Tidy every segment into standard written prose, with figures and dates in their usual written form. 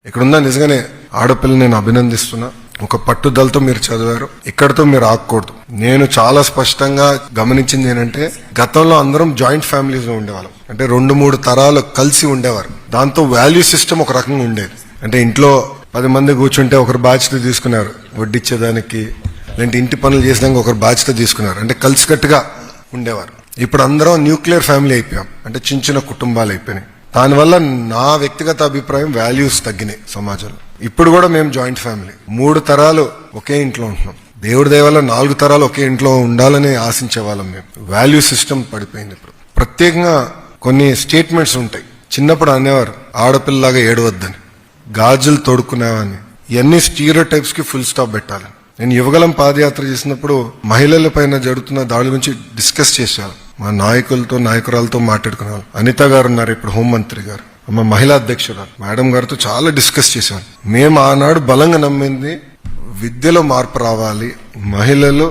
ఇక్కడున్న నిజంగానే ఆడపిల్లని నేను అభినందిస్తున్నా. ఒక పట్టుదలతో మీరు చదివారు. ఇక్కడతో మీరు ఆగకూడదు. నేను చాలా స్పష్టంగా గమనించింది ఏంటంటే, గతంలో అందరం జాయింట్ ఫ్యామిలీస్ లో ఉండేవాళ్ళం. అంటే 2-3 తరాలు కలిసి ఉండేవారు. దాంతో వాల్యూ సిస్టమ్ ఒక రకంగా ఉండేది. అంటే ఇంట్లో 10 మంది కూర్చుంటే ఒకరు బాధ్యత తీసుకున్నారు, వడ్డిచ్చేదానికి, లేదంటే ఇంటి పనులు చేసినాక ఒకరు బాధ్యత తీసుకున్నారు. అంటే కలిసికట్టుగా ఉండేవారు. ఇప్పుడు అందరం న్యూక్లియర్ ఫ్యామిలీ అయిపోయాం. అంటే చిన్న చిన్న కుటుంబాలు అయిపోయినాయి. దానివల్ల నా వ్యక్తిగత అభిప్రాయం, వాల్యూస్ తగ్గినాయి సమాజంలో. ఇప్పుడు కూడా మేము జాయింట్ ఫ్యామిలీ, 3 తరాలు ఒకే ఇంట్లో ఉంటున్నాం. దేవుడి దయ వల్ల 4 తరాలు ఒకే ఇంట్లో ఉండాలని ఆశించే వాళ్ళం మేము. వాల్యూ సిస్టమ్ పడిపోయింది. ఇప్పుడు ప్రత్యేకంగా కొన్ని స్టేట్మెంట్స్ ఉంటాయి. చిన్నప్పుడు అనేవారు ఆడపిల్లలాగా ఏడవద్దని, గాజులు తోడుకునేవని. ఇవన్నీ స్టీరియోటైప్స్ కి ఫుల్ స్టాప్ పెట్టాలి. నేను యువగలం పాదయాత్ర చేసినప్పుడు మహిళల పైన జరుగుతున్న దాడుల గురించి డిస్కస్ చేసేవాళ్ళం. మా నాయకురాలతో మాట్లాడుకునేవాళ్ళం. అనిత గారు ఉన్నారు ఇప్పుడు హోంమంత్రి గారు, మా మహిళా అధ్యక్షురాలు మేడం గారితో చాలా డిస్కస్ చేశాను. మేము ఆనాడు బలంగా నమ్మింది విద్యలో మార్పు రావాలి, మహిళలు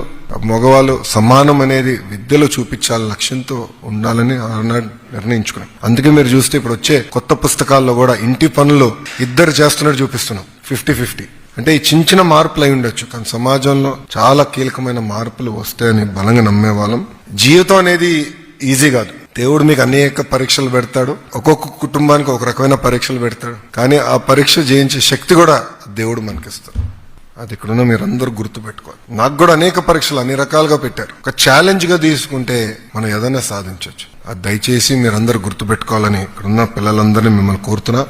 మగవాళ్ళు సమానం అనేది విద్యలో చూపించాలి లక్ష్యంతో ఉండాలని ఆనాడు నిర్ణయించుకున్నాం. అందుకే మీరు చూస్తే ఇప్పుడు వచ్చే కొత్త పుస్తకాల్లో కూడా ఇంటి పనులు ఇద్దరు చేస్తున్నట్టు చూపిస్తున్నాం, 50-50. అంటే ఈ చిన్న చిన్న మార్పులు అయి ఉండొచ్చు, కానీ సమాజంలో చాలా కీలకమైన మార్పులు వస్తాయని బలంగా నమ్మేవాళ్ళం. జీవితం అనేది ఈజీ కాదు. దేవుడు మీకు అనేక పరీక్షలు పెడతాడు. ఒక్కొక్క కుటుంబానికి ఒక రకమైన పరీక్షలు పెడతాడు. కానీ ఆ పరీక్ష జయించే శక్తి కూడా దేవుడు మనకిస్తాడు. అది ఇక్కడున్న మీరందరూ గుర్తు పెట్టుకోవాలి. నాకు కూడా అనేక పరీక్షలు అన్ని రకాలుగా పెట్టారు. ఒక ఛాలెంజ్ గా తీసుకుంటే మనం ఏదైనా సాధించవచ్చు. అది దయచేసి మీరందరూ గుర్తు పెట్టుకోవాలని ఇక్కడున్న పిల్లలందరినీ మిమ్మల్ని కోరుతున్నా.